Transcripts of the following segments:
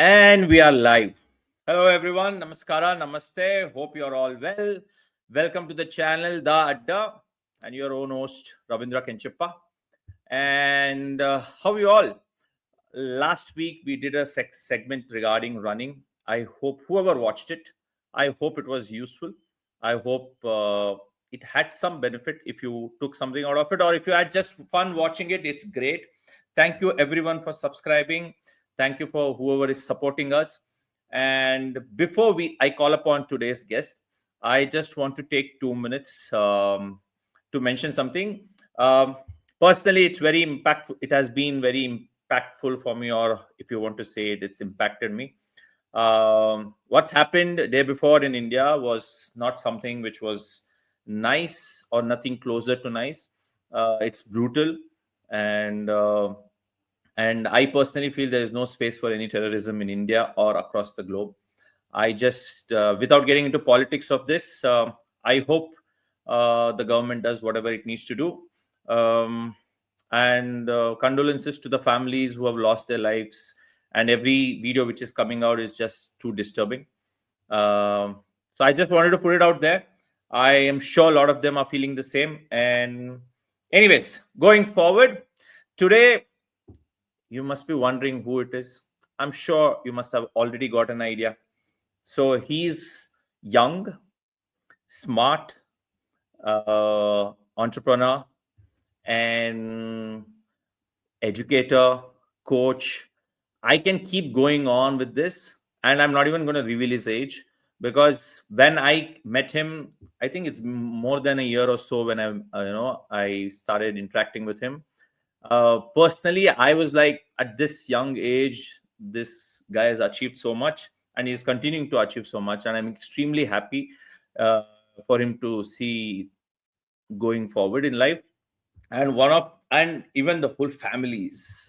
And we are live. Hello, everyone. Namaskara, namaste. Hope you're all well. Welcome to the channel, The Adda, and your own host, Ravindra Kenchappa. And how you all? Last week, we did a segment regarding running. I hope whoever watched it, I hope it was useful. I hope it had some benefit if you took something out of it, or if you had just fun watching it, it's great. Thank you, everyone, for subscribing. Thank you for whoever is supporting us. And before I call upon today's guest, I just want to take 2 minutes to mention something. Um, Personally, it's very impactful. It has been very impactful for me, or if you want to say it, it's impacted me. What's happened day before in India was not something which was nice or nothing closer to nice. It's brutal, and uh, and I personally feel there is no space for any terrorism in India or across the globe. I just, without getting into politics of this, I hope the government does whatever it needs to do. Um, and condolences to the families who have lost their lives. And every video which is coming out is just too disturbing. So I just wanted to put it out there. I am sure a lot of them are feeling the same. And, anyways, going forward, today you must be wondering who it is. I'm sure you must have already got an idea. So he's young, smart, entrepreneur, and educator, coach. I can keep going on with this, and I'm not even going to reveal his age, because when I met him, I think it's more than a year or so when I started interacting with him. Personally, I was like, at this young age, this guy has achieved so much, and he's continuing to achieve so much, and I'm extremely happy uh, for him to see going forward in life. And even the whole families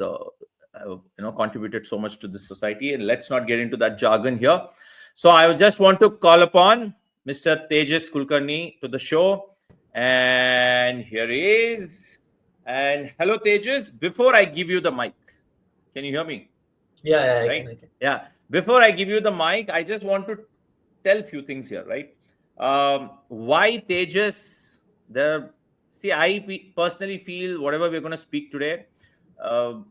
contributed so much to the society. And let's not get into that jargon here. So I just want to call upon Mr. Tejas Kulkarni to the show, and here he is. And hello, Tejas. Before I give you the mic, can you hear me? Yeah, Right? I can. Yeah. Before I give you the mic, I just want to tell a few things here, right? Why Tejas? There, see, personally feel whatever we're going to speak today,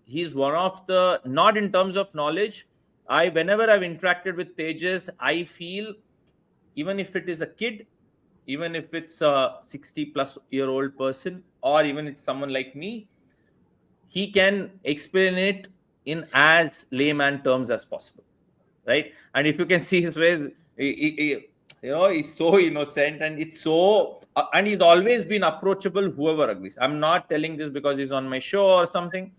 he's one of the, not in terms of knowledge. Whenever I've interacted with Tejas, I feel, even if it is a kid, even if it's a 60-plus-year-old person, or even it's someone like me, he can explain it in as layman terms as possible, right? And if you can see his ways, he's so innocent, and it's so and he's always been approachable, whoever agrees. I'm not telling this because he's on my show or something.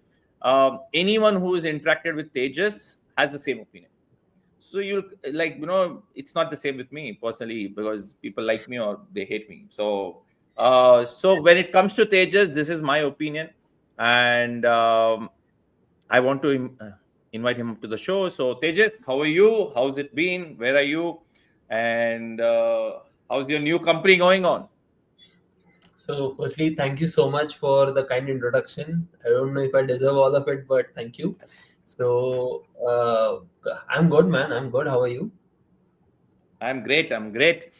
Anyone who is interacted with Tejas has the same opinion. So you, like, it's not the same with me personally, because people like me or they hate me. So when it comes to Tejas, this is my opinion. And I want to invite him to the show. So, Tejas, how are you? How's it been? Where are you? And how's your new company going on? So, firstly, thank you so much for the kind introduction. I don't know if I deserve all of it, but thank you. So, I'm good, man. I'm good. How are you? I'm great. I'm great.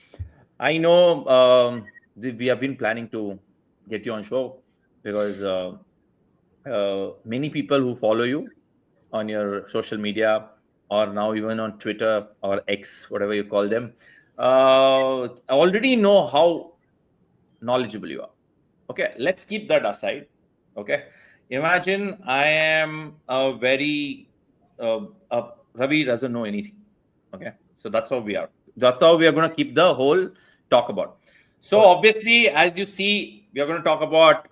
I know we have been planning to get you on show, because many people who follow you on your social media, or now even on Twitter or X, whatever you call them, already know how knowledgeable you are. Okay, let's keep that aside. Okay, imagine I am a very Ravi doesn't know anything. Okay, so that's how we are going to keep the whole talk about. So Okay. obviously, as you see, we are going to talk about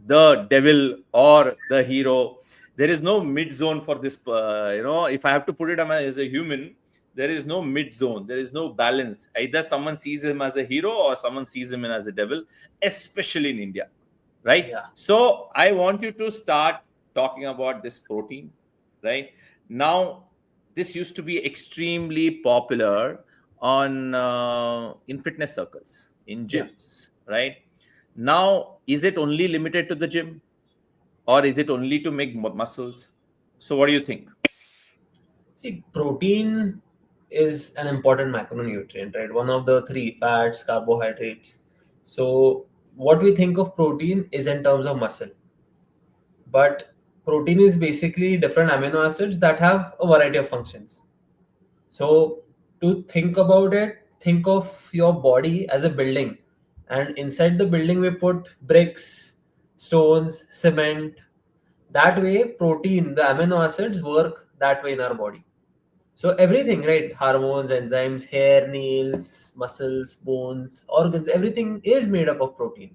the devil or the hero. There is no mid zone for this. If I have to put it as a human, there is no mid zone. There is no balance. Either someone sees him as a hero, or someone sees him as a devil, especially in India, right? Yeah. So I want you to start talking about this protein, right? Now, this used to be extremely popular on in fitness circles, in Yeah. gyms, right? Now, is it only limited to the gym, or is it only to make muscles? So what do you think? See, protein is an important macronutrient, right? One of the three: fats, carbohydrates. So, what we think of protein is in terms of muscle, but protein is basically different amino acids that have a variety of functions. So, to think about it, think of your body as a building, and inside the building, we put bricks, stones, cement. That way, protein, the amino acids work that way in our body. So everything, right? Hormones, enzymes, hair, nails, muscles, bones, organs, everything is made up of protein.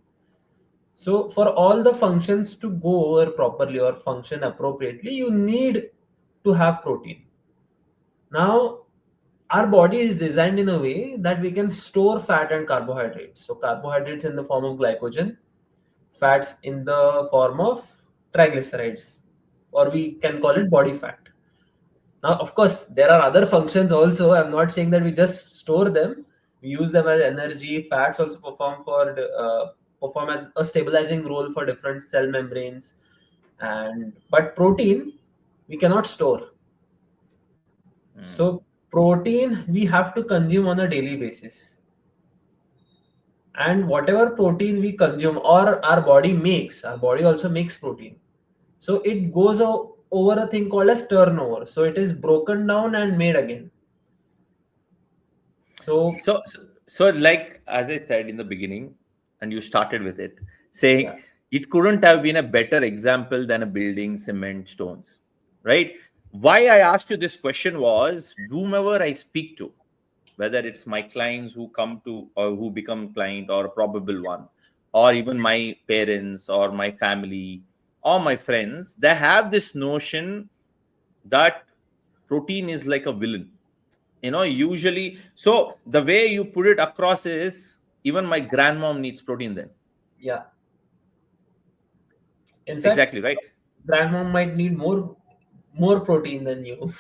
So for all the functions to go over properly or function appropriately, you need to have protein. Now, our body is designed in a way that we can store fat and carbohydrates. So carbohydrates in the form of glycogen, fats in the form of triglycerides, or we can call it body fat. Now, of course, there are other functions also. I'm not saying that we just store them. We use them as energy. Fats also perform as a stabilizing role for different cell membranes. And but protein we cannot store. So protein we have to consume on a daily basis. And whatever protein we consume or our body makes, our body also makes protein. So it goes over a thing called as turnover. So it is broken down and made again. So So, like as I said in the beginning, and you started with it, saying yeah, it couldn't have been a better example than a building, cement, stones, right? Why I asked you this question was, whomever I speak to, whether it's my clients who come to or who become client or a probable one, or even my parents or my family or my friends, they have this notion that protein is like a villain, usually. So the way you put it across is, even my grandmom needs protein then. yeah. In fact, Exactly, right. grandmom might need more protein than you.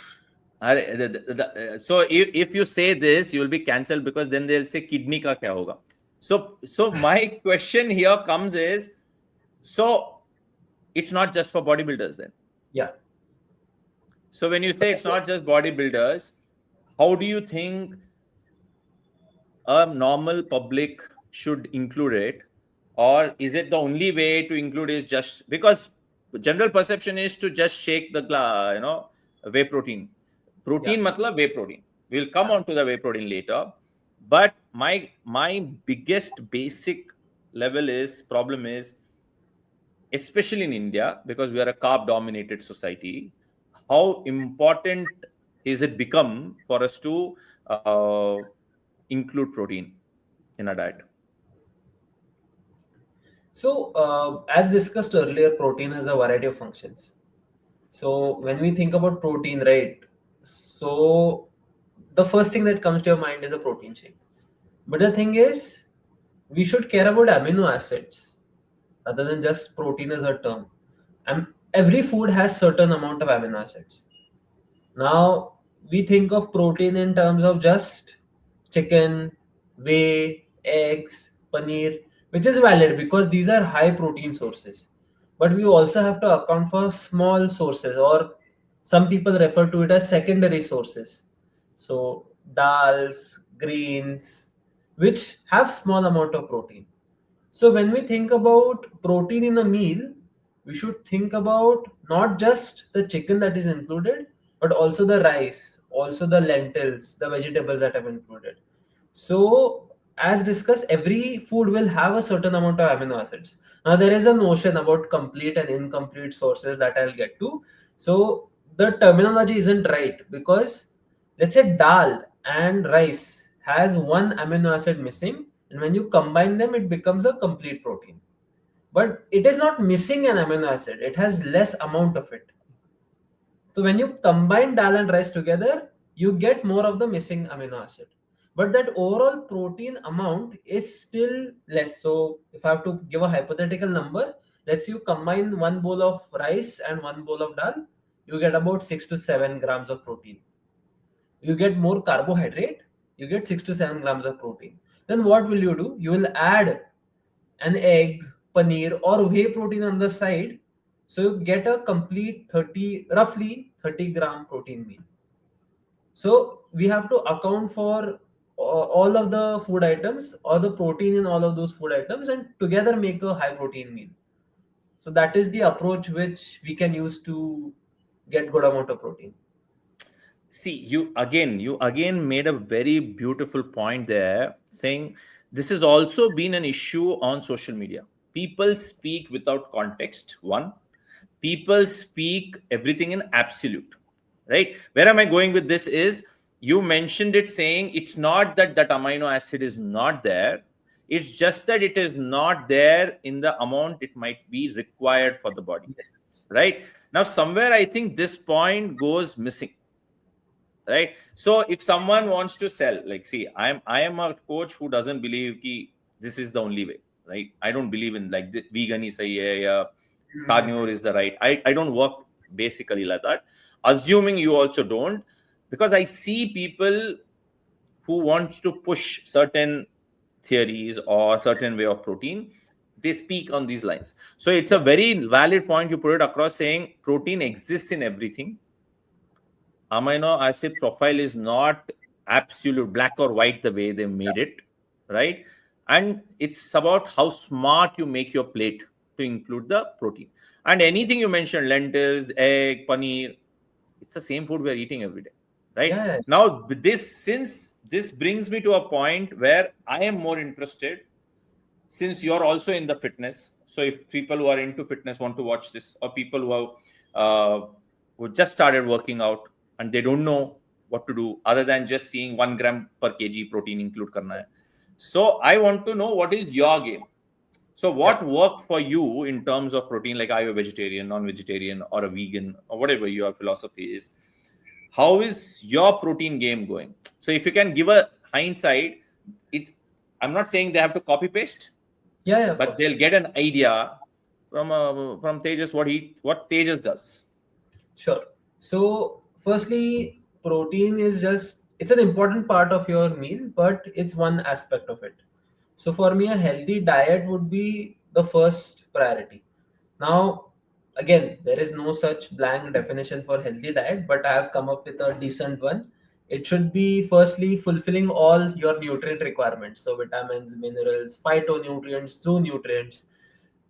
So if you say this, you will be cancelled, because then they'll say kidney ka kya hoga. So my question here comes is, so it's not just for bodybuilders then. Yeah. So when you So say it's not just bodybuilders, how do you think a normal public should include it? Or is it the only way to include is just because general perception is to just shake the whey protein. yeah, Protein matlab whey protein. We'll come yeah. on to the whey protein later. But my biggest basic level is problem is, especially in India, because we are a carb dominated society, how important is it become for us to uh, include protein in our diet? So as discussed earlier, protein has a variety of functions. So when we think about protein, right? So the first thing that comes to your mind is a protein shake. But the thing is, we should care about amino acids rather than just protein as a term. And every food has certain amount of amino acids. Now we think of protein in terms of just chicken, whey, eggs, paneer, which is valid because these are high protein sources. But we also have to account for small sources, or some people refer to it as secondary sources. So dals, grains, which have small amount of protein. So when we think about protein in a meal, we should think about not just the chicken that is included, but also the rice, also the lentils, the vegetables that have included. So as discussed, every food will have a certain amount of amino acids. Now there is a notion about complete and incomplete sources that I'll get to. So the terminology isn't right because let's say dal and rice has one amino acid missing, and when you combine them it becomes a complete protein, but it is not missing an amino acid, it has less amount of it. So when you combine dal and rice together, you get more of the missing amino acid, but that overall protein amount is still less. So if I have to give a hypothetical number, let's say you combine one bowl of rice and one bowl of dal, you get about 6 to 7 grams of protein. You get more carbohydrate, you get 6 to 7 grams of protein. Then what will you do? You will add an egg, paneer, or whey protein on the side. So you get a complete 30, roughly 30 gram protein meal. So we have to account for all of the food items or the protein in all of those food items and together make a high protein meal. So that is the approach which we can use to get good amount of protein. See, you again made a very beautiful point there, saying this has also been an issue on social media. People speak without context. One, people speak everything in absolute, right? Where am I going with this is, you mentioned it saying it's not that that amino acid is not there, it's just that it is not there in the amount it might be required for the body, Yes. right? Now somewhere I think this point goes missing, right? So if someone wants to sell, like, see, I am a coach who doesn't believe ki this is the only way, right? I don't believe in like the vegan is sahi hai, ya Mhm. carnivore is the right. I don't work basically like that, assuming you also don't, because I see people who want to push certain theories or certain way of protein. They speak on these lines. So it's a Yeah. very valid point you put it across, saying protein exists in everything. Amino acid profile is not absolute black or white the way they made it, right? And it's about how smart you make your plate to include the protein. And anything you mentioned, lentils, egg, paneer, it's the same food we're eating every day, right? Yeah. Yeah. Now with this, since this brings me to a point where I am more interested, since you're also in the fitness. So if people who are into fitness want to watch this, or people who have who just started working out and they don't know what to do other than just seeing 1 gram per kg protein include karna hai. So I want to know what is your game. So Yeah. what worked for you in terms of protein? Like, are you a vegetarian, non-vegetarian, or a vegan, or whatever your philosophy is? How is your protein game going? So if you can give a hindsight, it, I'm not saying they have to copy paste, Yeah, yeah, of but course. they'll get an idea from Tejas, what Tejas does. Sure. So, firstly, protein is just it's an important part of your meal, but it's one aspect of it. So, for me, a healthy diet would be the first priority. Now, again, there is no such blank definition for healthy diet, but I have come up with a decent one. It should be firstly fulfilling all your nutrient requirements, so vitamins, minerals, phytonutrients, zoonutrients,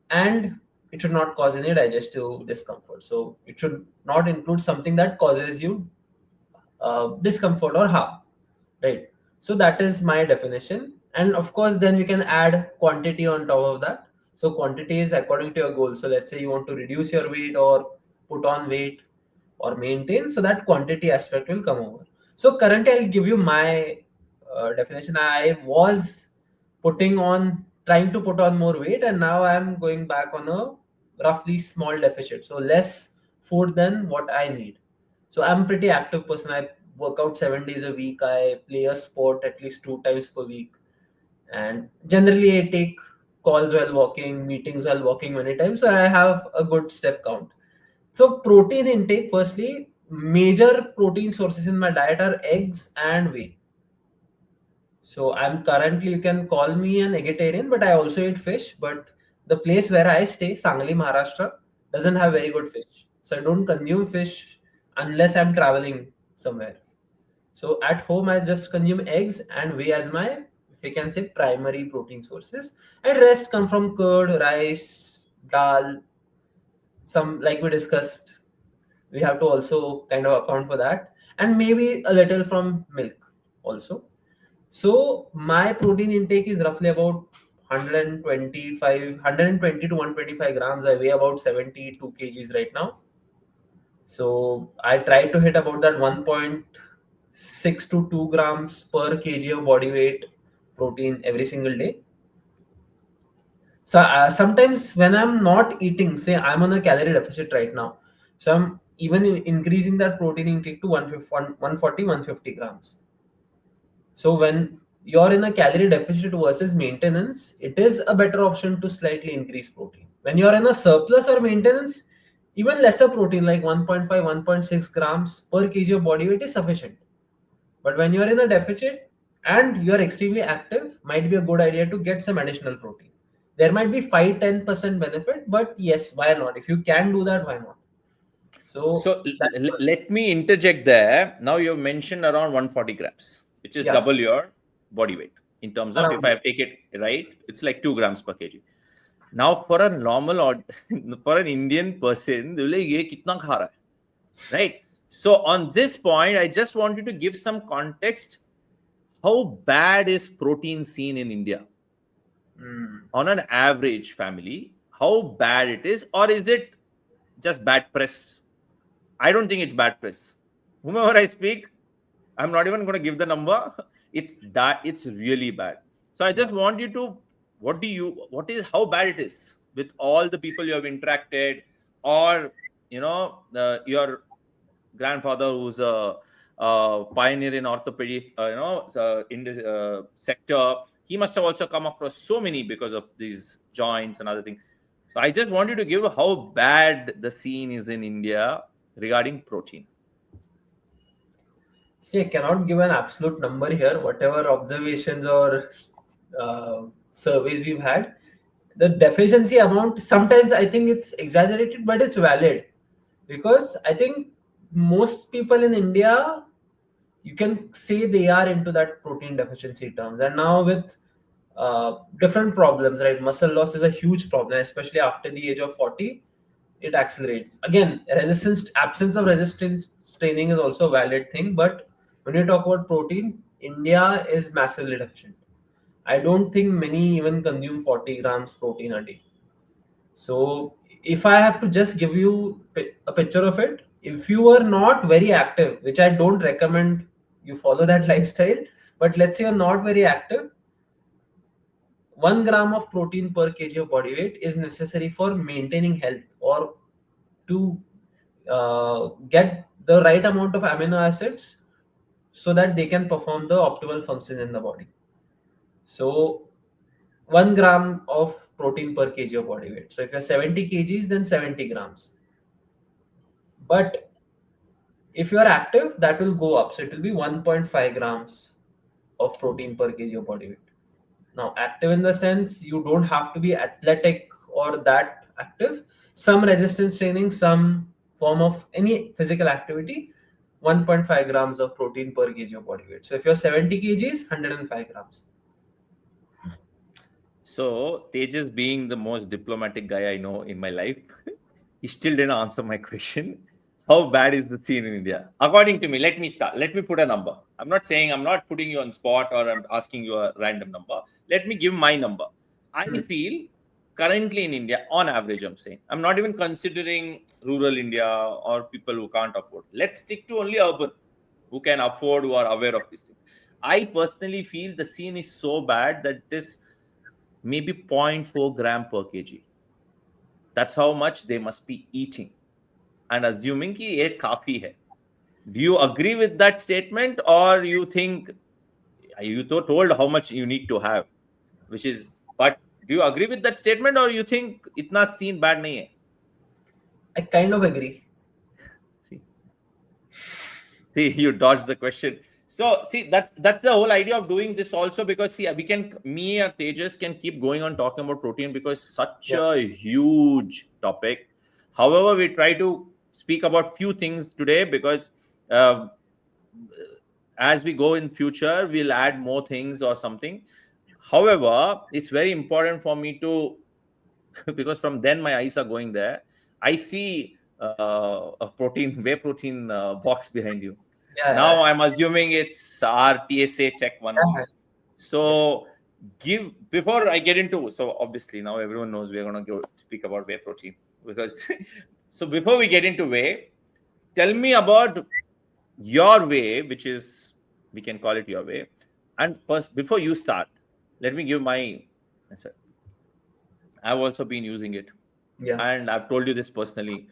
and it should not cause any digestive discomfort. So it should not include something that causes you discomfort or harm, right? So that is my definition, and of course then we can add quantity on top of that. So quantity is according to your goal. So let's say you want to reduce your weight or put on weight or maintain, so that quantity aspect will come over. So currently I'll give you my definition. I was trying to put on more weight, and now I'm going back on a roughly small deficit, so less food than what I need. So I'm a pretty active person. I work out 7 days a week. I play a sport at least 2 times per week, and generally I take calls while walking, meetings while walking many times. So I have a good step count. So protein intake, firstly, major protein sources in my diet are eggs and whey. So I'm currently, you can call me an vegetarian, but I also eat fish. But the place where I stay, Sangli, Maharashtra, doesn't have very good fish. So I don't consume fish unless I'm traveling somewhere. So at home, I just consume eggs and whey as my, if you can say, primary protein sources. And rest come from curd, rice, dal, some like we discussed. We have to also kind of account for that, and maybe a little from milk also. So my protein intake is roughly about 120 to 125 grams. I weigh about 72 kgs right now. So I try to hit about that 1.6 to 2 grams per kg of body weight protein every single day. So sometimes when I'm not eating, say I'm on a calorie deficit right now, so I'm even increasing that protein intake to 140, 150 grams. So when you're in a calorie deficit versus maintenance, it is a better option to slightly increase protein. When you're in a surplus or maintenance, even lesser protein like 1.5, 1.6 grams per kg of body weight is sufficient. But when you're in a deficit and you're extremely active, might be a good idea to get some additional protein. There might be 5-10% benefit, but yes, why not? If you can do that, why not? So So that's first. let me interject there. Now you've mentioned around 140 grams, which is Yeah, double your body weight in terms of if around I it. take it right, it's like 2 grams per kg. Now for a normal or for an Indian person, they're like, "ये कितना खा रहा है?" Right? So on this point, I just wanted to give some context. How bad is protein seen in India Mm. on an average family? How bad it is, or is it just bad press? I don't think it's bad press. Whomever I speak, I'm not even going to give the number. It's really bad. So I Yeah. just want you to, what is, how bad it is with all the people you have interacted, or your grandfather who's a pioneer in orthopedic, in this sector. He must have also come across so many because of these joints and other things. So I just want you to give how bad the scene is in India regarding protein. See, I cannot give an absolute number here. Whatever observations or uh, surveys we've had, the deficiency amount sometimes I think it's exaggerated, but it's valid because I think most people in India, you can say they are into that protein deficiency terms. And now with different problems, right? Muscle loss is a huge problem, especially after the age of 40. It accelerates. Again, absence of resistance training is also a valid thing, but when you talk about protein, India is massively deficient. I don't think many even consume 40 grams protein a day. So if I have to just give you a picture of it, if you are not very active, which I don't recommend you follow that lifestyle, but let's say you're not very active, 1 gram of protein per kg of body weight is necessary for maintaining health or to get the right amount of amino acids so that they can perform the optimal function in the body. So 1 gram of protein per kg of body weight. So if you're 70 kgs, then 70 grams. But if you are active, that will go up. So it will be 1.5 grams of protein per kg of body weight. Now, active in the sense you don't have to be athletic or that active. Some resistance training, some form of any physical activity, 1.5 grams of protein per kg of body weight. So if you're 70 kgs, 105 grams. So Tejas, being the most diplomatic guy I know in my life, he still didn't answer my question. How bad is the scene in India? According to me, let me start. Let me put a number. I'm not saying, I'm not putting you on spot or I'm asking you a random number. Let me give my number. I Hmm. feel currently in India, on average, I'm saying, I'm not even considering rural India or people who can't afford. Let's stick to only urban, who can afford, who are aware of this thing. I personally feel the scene is so bad that it is maybe zero point 0.4 gram per kg. That's how much they must be eating. And assuming कि ये काफी है. Do you agree with that statement, or you think you told how much you need to have, which is, but do you agree with that statement, or you think इतना scene bad नहीं है? I kind of agree. See, see, you dodged the question. So see, that's the whole idea of doing this also, because see, we can, me or Tejas can keep going on talking about protein because such Yeah. a huge topic. However, we try to speak about few things today because uh, as we go in future, we'll add more things or something. However, it's very important for me to because from then my eyes are going there. I see a protein, whey protein box behind you. Yeah. Now Yeah. I'm assuming it's our TSA Tech One. Yeah. Yes. So give before I get into, so obviously now everyone knows we're gonna go speak about whey protein because so before we get into whey, tell me about your way, which is, we can call it your way. And first, before you start, let me give my. I've also been using it, Yeah. and I've told you this personally,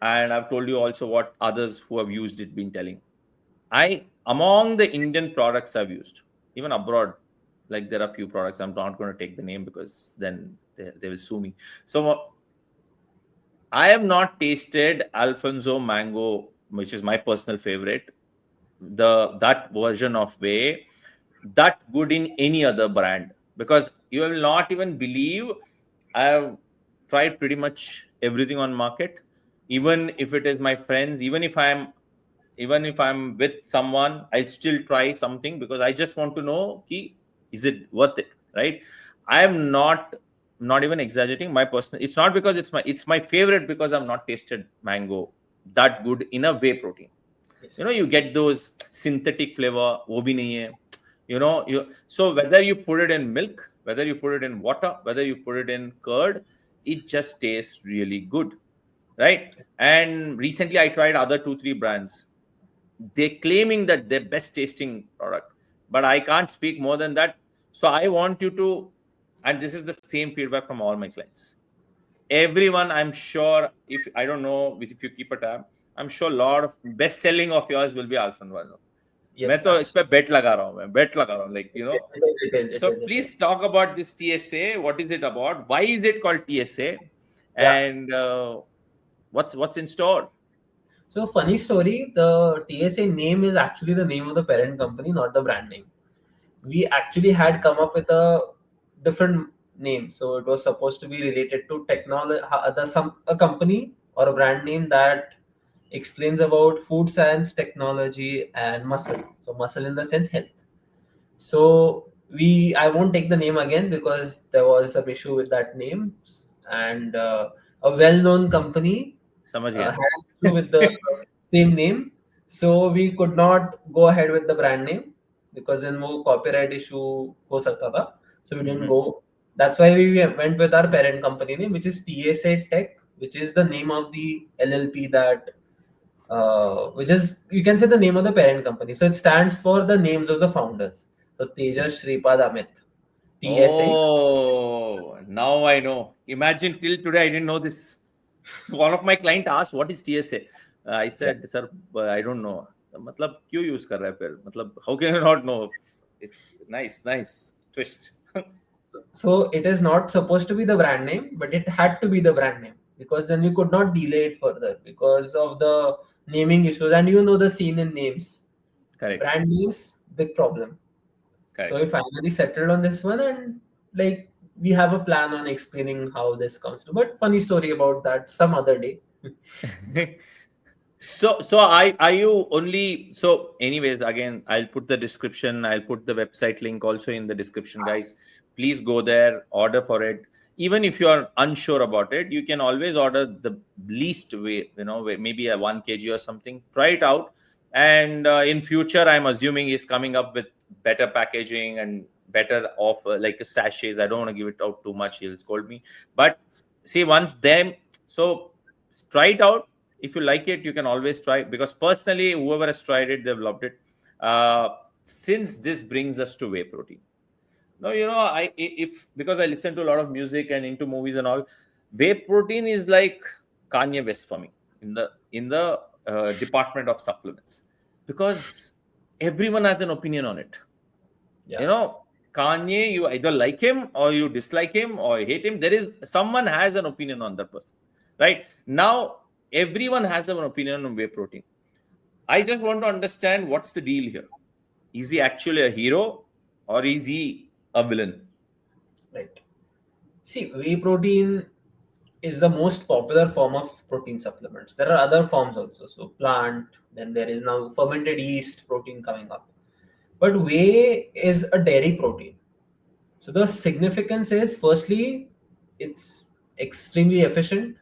and I've told you also what others who have used it been telling. I among the Indian products I've used, even abroad, like there are few products I'm not going to take the name because then they will sue me. So I have not tasted Alfonso Mango, which is my personal favorite, the that version of whey that good in any other brand, because you will not even believe I have tried pretty much everything on market. Even if it is my friends, even if I'm with someone, I still try something because I just want to know ki, is it worth it, right? I am not even exaggerating. My personal, it's not because it's my favorite, because I've not tasted mango that good in a whey protein. Yes. You get those synthetic flavor, wo bhi nahi hai. So whether you put it in milk, whether you put it in water, whether you put it in curd, it just tastes really good, right? And recently I tried other 2 3 brands. They're claiming that they're best tasting product, but I can't speak more than that. So I want you to, and this is the same feedback from all my clients, everyone. I'm sure, if I don't know if you keep a tab, I'm sure a lot of best selling of yours will be Alfonso. मैं Yes, तो इस पे absolutely. bet लगा रहा हूँ, मैं bet लगा रहा हूँ, like It is. It is. It so is. It is. please talk about this TSA. What is it about? Why is it called TSA? Yeah. And what's in store? So funny story. The TSA name is actually the name of the parent company, not the brand name. We actually had come up with a different name. So it was supposed to be related to technology, a company or a brand name that explains about food science, technology, and muscle. So muscle in the sense health. So I won't take the name again because there was some issue with that name, and a well-known company समझ गया had an issue with the same name, so we could not go ahead with the brand name because then more copyright issue हो सकता था. So we didn't Mhm. go. That's why we went with our parent company name, which is TSA Tech, which is the name of the LLP that which is, you can say, the name of the parent company. So it stands for the names of the founders. So Tejas, Shripad, Amit. TSA. Oh, now I know. Imagine till today I didn't know this. One of my client asked, "What is TSA?" I said, Yes. "Sir, I don't know." मतलब क्यों use कर रहा है फिर? मतलब how can you not know? It's nice twist. So it is not supposed to be the brand name, but it had to be the brand name because then we could not delay it further because of the naming issues. And you know the scene in names, Correct, brand names, big problem. So correct. we finally settled on this one, and like we have a plan on explaining how this comes to. But funny story about that some other day. So I are you only, so anyways, again, I'll put the description, I'll put the website link also in the description, guys. Please go there, order for it. Even if you are unsure about it, you can always order the least way, maybe a 1 kg or something. Try it out. And in future, I'm assuming he's coming up with better packaging and better offer, like sachets. I don't want to give it out too much, he'll scold me. But see, once them, so try it out. If you like it, you can always try, because personally, whoever has tried it, they've loved it. uh, since this brings us to whey protein. Now, if because I listen to a lot of music and into movies and all, whey protein is like Kanye West for me in the department of supplements, because everyone has an opinion on it. Yeah. you know Kanye, you either like him or you dislike him or hate him. There is someone has an opinion on that person, right? Now everyone has an opinion on whey protein. I just want to understand, what's the deal here? Is he actually a hero, or is he a villain? Right. See, whey protein is the most popular form of protein supplements. There are other forms also. So plant, then there is now fermented yeast protein coming up. But whey is a dairy protein. So the significance is, firstly, it's extremely efficient.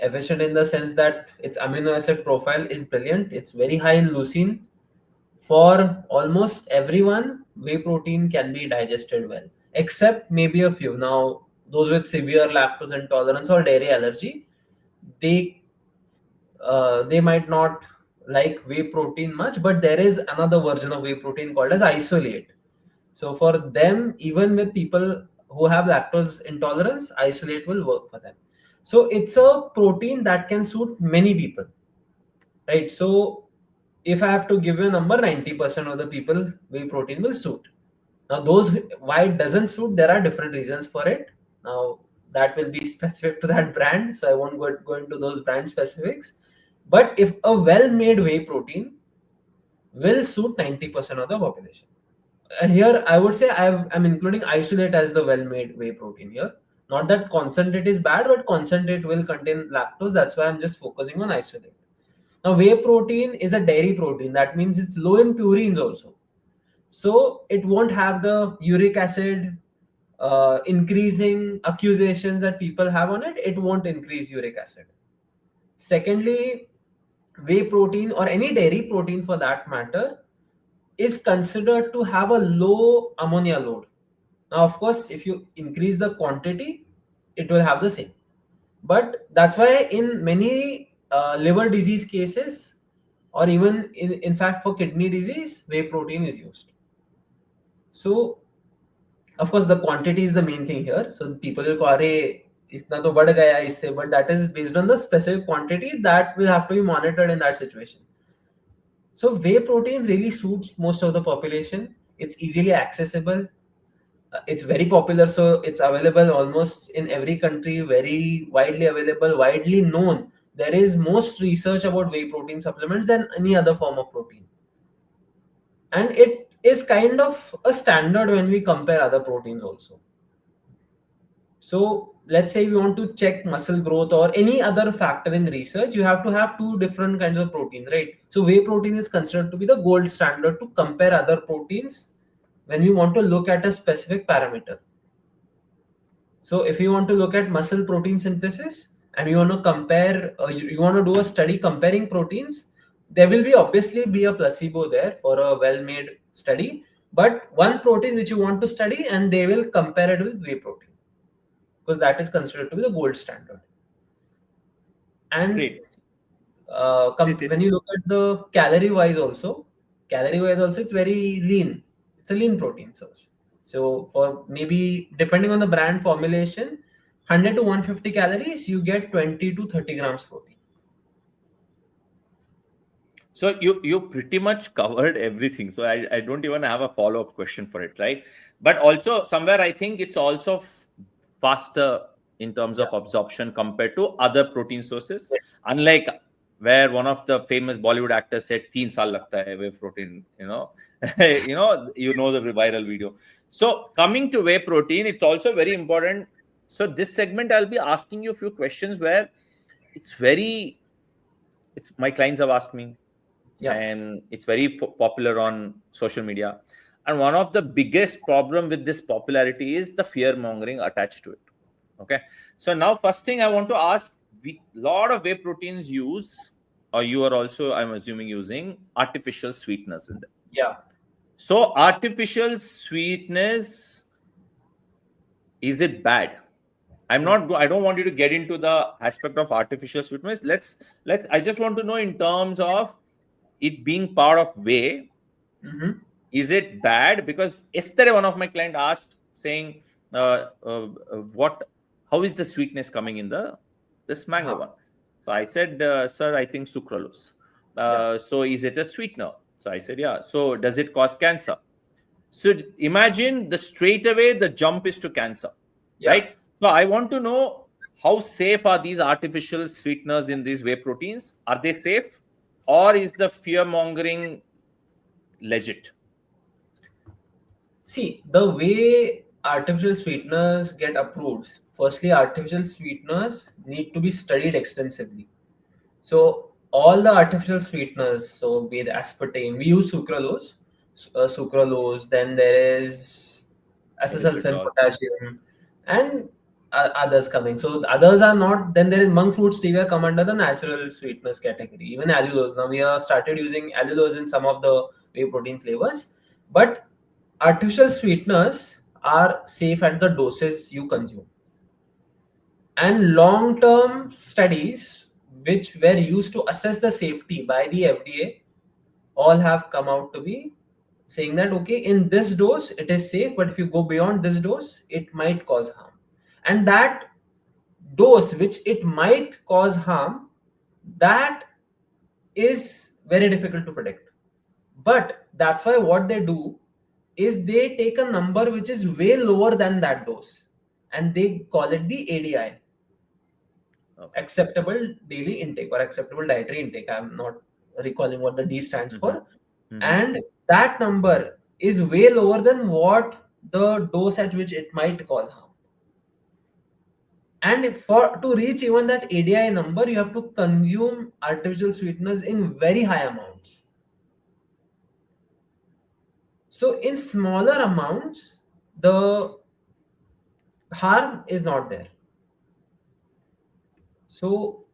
Efficient in the sense that its amino acid profile is brilliant. It's very high in leucine. For almost everyone, whey protein can be digested well, except maybe a few. Now, those with severe lactose intolerance or dairy allergy, they they might not like whey protein much, but there is another version of whey protein called as isolate. So for them, even with people who have lactose intolerance, isolate will work for them. So it's a protein that can suit many people, right? So if I have to give you a number, 90% of the people whey protein will suit. Now, why it doesn't suit, there are different reasons for it. Now, that will be specific to that brand, so I won't go into those brand specifics. But if a well-made whey protein will suit 90% of the population. Here, I would say I'm including isolate as the well-made whey protein here, Not that concentrate is bad, but concentrate will contain lactose. That's why I'm just focusing on isolate. Now, whey protein is a dairy protein. That means it's low in purines also. So it won't have the uric acid increasing accusations that people have on it. It won't increase uric acid. Secondly, whey protein or any dairy protein for that matter is considered to have a low ammonia load. Now, of course, if you increase the quantity, it will have the same. But that's why in many liver disease cases, or even in fact for kidney disease, whey protein is used. So, of course, the quantity is the main thing here. So people will call, "Arey, itna to bad gaya isse," but that is based on the specific quantity that will have to be monitored in that situation. So whey protein really suits most of the population. It's easily accessible. It's very popular, so it's available almost in every country, very widely available, widely known. There is most research about whey protein supplements than any other form of protein. And it is kind of a standard when we compare other proteins also. So let's say we want to check muscle growth or any other factor in research, you have to have two different kinds of proteins, right? So whey protein is considered to be the gold standard to compare other proteins when you want to look at a specific parameter. So if you want to look at muscle protein synthesis and you want to compare, you want to do a study comparing proteins, there will be obviously be a placebo there for a well-made study, but one protein which you want to study and they will compare it with whey protein because that is considered to be the gold standard. And Great. This is when you look at the calorie wise also it's very lean. It's a lean protein source. So for maybe depending on the brand formulation, 100 to 150 calories, you get 20 to 30 grams protein. so you pretty much covered everything. So I don't even have a follow-up question for it, right? But also somewhere I think it's also faster in terms of absorption compared to other protein sources. Unlike where one of the famous Bollywood actors said, "3 saal lagta hai whey protein," you know the viral video. So coming to whey protein, it's also very important. So this segment, I'll be asking you a few questions where it's very, it's my clients have asked me, Yeah. and it's very popular on social media. And one of the biggest problem with this popularity is the fear mongering attached to it. Okay, so now first thing I want to ask, we lot of whey proteins use, or you are also, I'm assuming, using artificial sweeteners in them. Yeah. So artificial sweetness, is it bad? I don't want you to get into the aspect of artificial sweetness. Let's I just want to know in terms of it being part of whey, Mm-hmm. is it bad? Because yesterday one of my client asked, saying, what, how is the sweetness coming in this mango one? So I said, sir, I think sucralose. So is it a sweetener? So I said, yeah. So does it cause cancer? So imagine the straight away the jump is to cancer, right? So I want to know, how safe are these artificial sweeteners in these whey proteins? Are they safe, or is the fear mongering legit? See, the way artificial sweeteners get approved, firstly, artificial sweeteners need to be studied extensively. So all the artificial sweeteners, so be it aspartame, we use sucralose. Then there is acesulfame Erythritol. potassium, and others coming. So the others are not. Then there is monk fruit stevia come under the natural sweeteners category. Even allulose. Now we have started using allulose in some of the whey protein flavors, but artificial sweeteners are safe at the doses you consume. And long term studies, which were used to assess the safety by the FDA, all have come out to be saying that okay, in this dose it is safe, but if you go beyond this dose, it might cause harm. And that dose which it might cause harm, that is very difficult to predict. But that's why what they do is they take a number which is way lower than that dose and they call it the ADI, acceptable daily intake or acceptable dietary intake. I'm not recalling what the D stands for. And that number is way lower than what the dose at which it might cause harm. And for to reach even that ADI number, you have to consume artificial sweeteners in very high amounts. So in smaller amounts, the harm is not there. So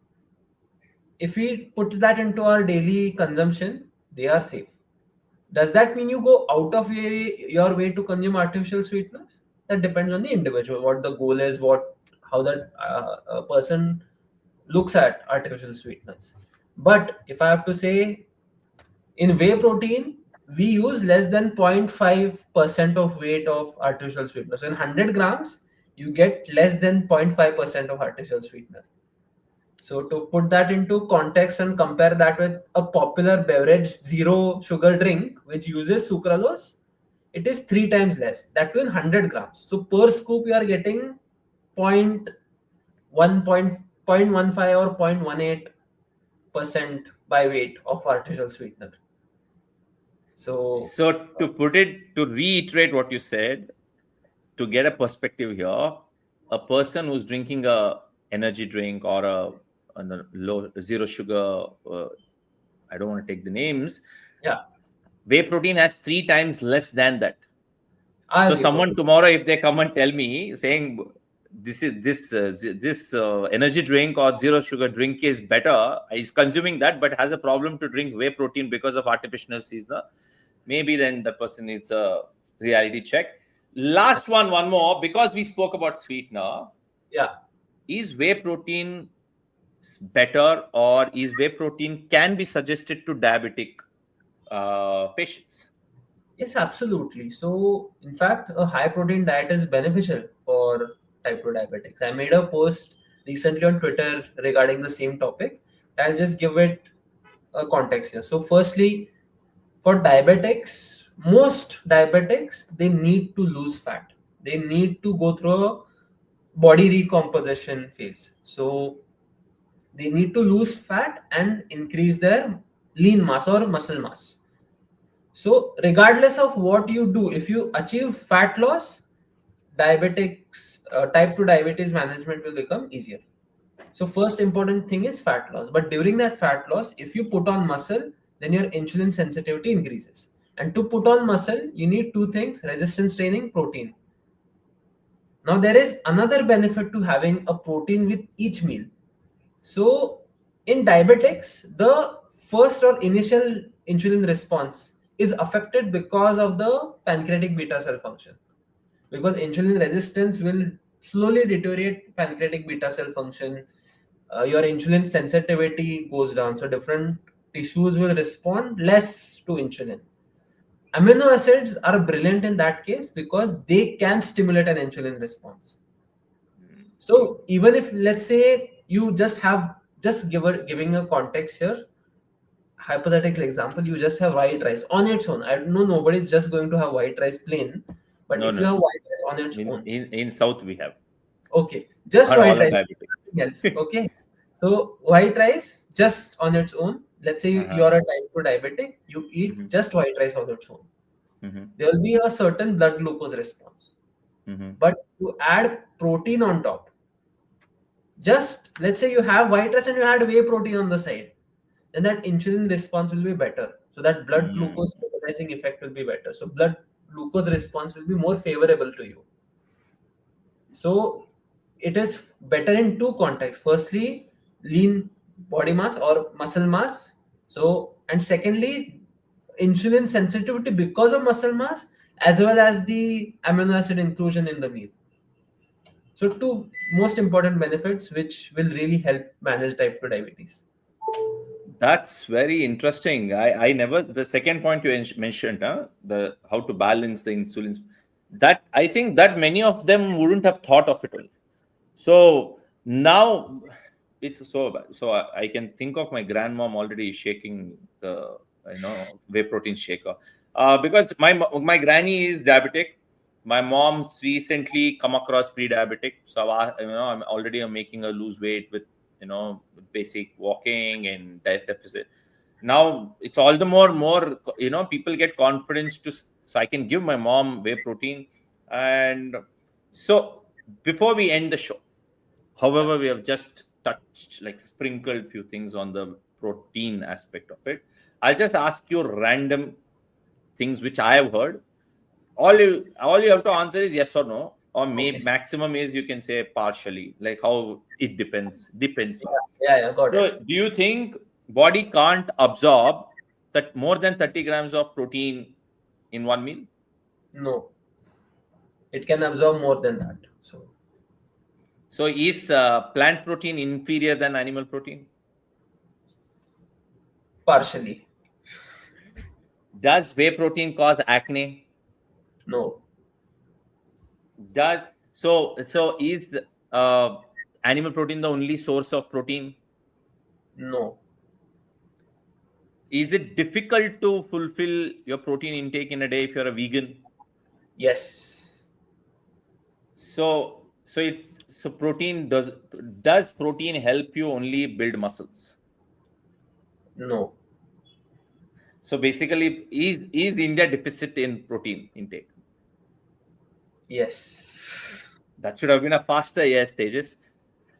if we put that into our daily consumption, they are safe. Does that mean you go out of your way to consume artificial sweeteners? That depends on the individual, what the goal is, what how that person looks at artificial sweeteners. But if I have to say, in whey protein, we use less than 0.5% of weight of artificial sweetener. So in 100 grams, you get less than 0.5% of artificial sweetener. So to put that into context and compare that with a popular beverage, zero sugar drink, which uses sucralose, it is 3 times less. That too in 100 grams. So per scoop, you are getting point 1 0.15 or 0.18% by weight of artificial sweetener. So So to reiterate what you said, to get a perspective here, a person who's drinking a energy drink or a low zero sugar, I don't want to take the names. yeah, Whey protein has 3 times less than that. I So agree someone totally. tomorrow, if they come and tell me saying this energy drink or zero sugar drink is better, is consuming that, but has a problem to drink whey protein because of artificial seasoner, maybe then the person needs a reality check. Last one more, because we spoke about sweetener. Yeah. Is whey protein better, or is whey protein can be suggested to diabetic patients? Yes, absolutely. So, in fact, a high protein diet is beneficial for type 2 diabetics. I made a post recently on Twitter regarding the same topic. I'll just give it a context here. So, firstly, for diabetics, most diabetics, they need to lose fat. They need to go through a body recomposition phase. So, they need to lose fat and increase their lean mass or muscle mass. So, regardless of what you do, if you achieve fat loss, diabetics, type 2 diabetes management will become easier. So, first important thing is fat loss. But during that fat loss, if you put on muscle, then your insulin sensitivity increases. And to put on muscle, you need two things: resistance training, protein. Now, there is another benefit to having a protein with each meal. So, in diabetics, the first or initial insulin response is affected because of the pancreatic beta cell function. Because insulin resistance will slowly deteriorate pancreatic beta cell function. Your insulin sensitivity goes down. So, different tissues will respond less to insulin. Amino acids are brilliant in that case because they can stimulate an insulin response. So even if, let's say, you just have, giving a context here, hypothetical example, you just have white rice on its own. I know nobody's just going to have white rice plain, but No, if no, you no. have white rice on its In own, in South we have, okay, just not white all are rice, diabetic. nothing else. Okay, so white rice just on its own. Let's say Uh-huh. you're a type 2 diabetic, you eat Mm-hmm. just white rice on its own. Mm-hmm. There will be a certain blood glucose response, Mm-hmm. but to add protein on top, just let's say you have white rice and you had whey protein on the side, then that insulin response will be better. So that blood glucose Mm. stabilizing effect will be better. So blood glucose response will be more favorable to you. So it is better in two contexts. Firstly, lean body mass or muscle mass. So, and secondly, insulin sensitivity because of muscle mass, as well as the amino acid inclusion in the meal. So two most important benefits which will really help manage type 2 diabetes. That's very interesting. I never, the second point you mentioned, the how to balance the insulin. That I think that many of them wouldn't have thought of it all. So now it's so bad. So I can think of my grandmom already shaking the whey protein shaker, because my granny is diabetic. My mom's recently come across pre-diabetic, so I'm already making her lose weight with with basic walking and diet deficit. Now it's all the more people get confidence so I can give my mom whey protein. And so before we end the show, However, we have just touched, like sprinkled few things on the protein aspect of it. I'll just ask you random things which I have heard. All you have to answer is yes or no, or Okay. maybe maximum is you can say partially, like how it depends Yeah, now. yeah, got it. So do you think body can't absorb that more than 30 grams of protein in one meal? No, it can absorb more than that. So So is plant protein inferior than animal protein? partially, Does whey protein cause acne? no, Does so is uh, animal protein the only source of protein? no, Is it difficult to fulfill your protein intake in a day if you're a vegan? yes, So protein does protein help you only build muscles? no, So basically, is India deficit in protein intake? yes. That should have been a faster yes, Tejas.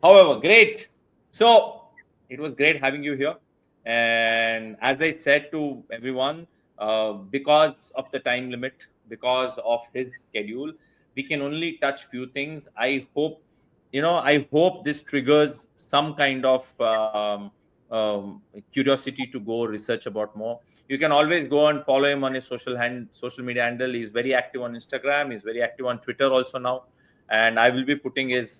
However, great. So it was great having you here. And as I said to everyone, because of the time limit, because of his schedule, we can only touch few things. I hope this triggers some kind of curiosity to go research about more. You can always go and follow him on his social media handle. He's very active on Instagram. He's very active on Twitter also now, and I will be putting his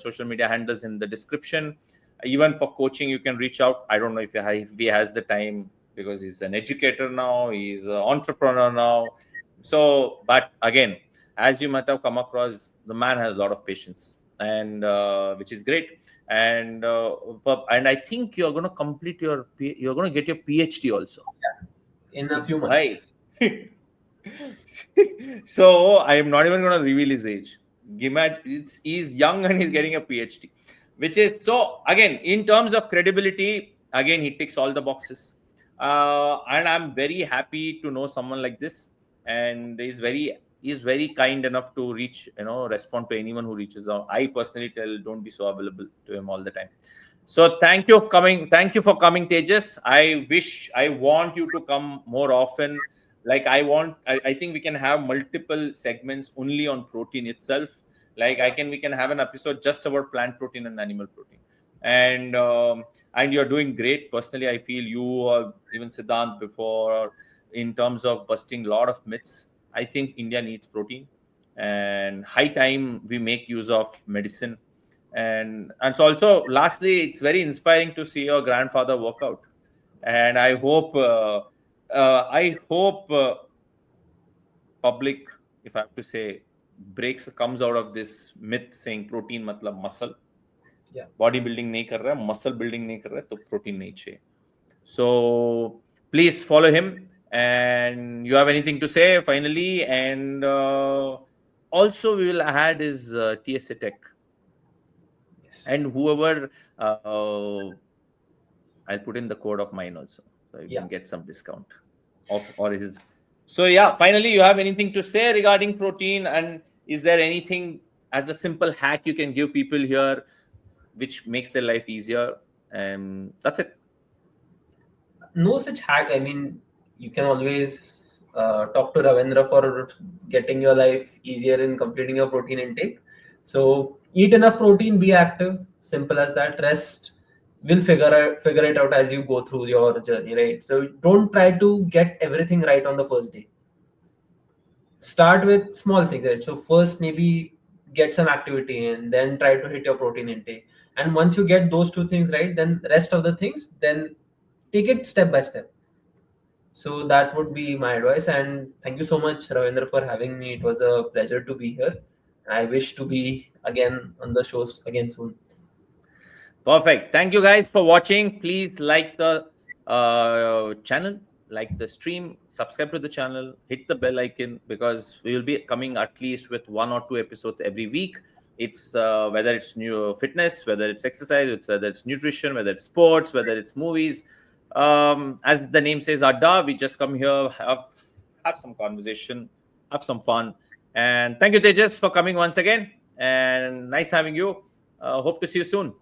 social media handles in the description. Even for coaching, you can reach out. I don't know if he has the time, because he's an educator now, he's an entrepreneur now. So, but again, as you might have come across, the man has a lot of patience, and which is great. And I think you're going to you're going to get your PhD also. In a So, few bye. months. So I am not even going to reveal his age. He's young and he's getting a PhD, which is so. Again, in terms of credibility, again he ticks all the boxes, and I'm very happy to know someone like this. And he's very kind enough to respond to anyone who reaches out. I personally tell, don't be so available to him all the time. So thank you for coming, Tejas. I want you to come more often. Like I think we can have multiple segments only on protein itself. Like Yeah. we can have an episode just about plant protein and animal protein. And you're doing great. Personally, I feel you, or even Siddhant before, in terms of busting a lot of myths. I think India needs protein, and high time we make use of medicine. And so also, lastly, it's very inspiring to see your grandfather work out. And I hope public, if I have to say, breaks comes out of this myth saying protein matlab muscle. Yeah. Body building नहीं कर रहा है, muscle building नहीं कर रहा है, तो protein नहीं चाहिए. So please follow him. And you have anything to say finally? And also we will add his TSA tech, and Yes. whoever I'll put in the code of mine also, so you Yeah. can get some discount of or his. So yeah, finally, you have anything to say regarding protein? And is there anything as a simple hack you can give people here which makes their life easier? And that's it. No such hack. I mean, you can always talk to Ravindra for getting your life easier in completing your protein intake. So eat enough protein, be active. Simple as that. Rest will figure it out as you go through your journey, right? So don't try to get everything right on the first day. Start with small things, right? So first maybe get some activity in, then try to hit your protein intake. And once you get those two things right, then rest of the things, then take it step by step. So that would be my advice. And thank you so much, Ravindra, for having me. It was a pleasure to be here. I wish to be again on the shows again soon. Perfect. Thank you guys for watching. Please like the channel, like the stream, subscribe to the channel, hit the bell icon, because we will be coming at least with 1 or 2 episodes every week. It's whether it's new fitness, whether it's exercise, whether it's nutrition, whether it's sports, whether it's movies. As the name says, Adda, we just come here, have some conversation, have some fun. And thank you, Tejas, for coming once again. And nice having you. Hope to see you soon.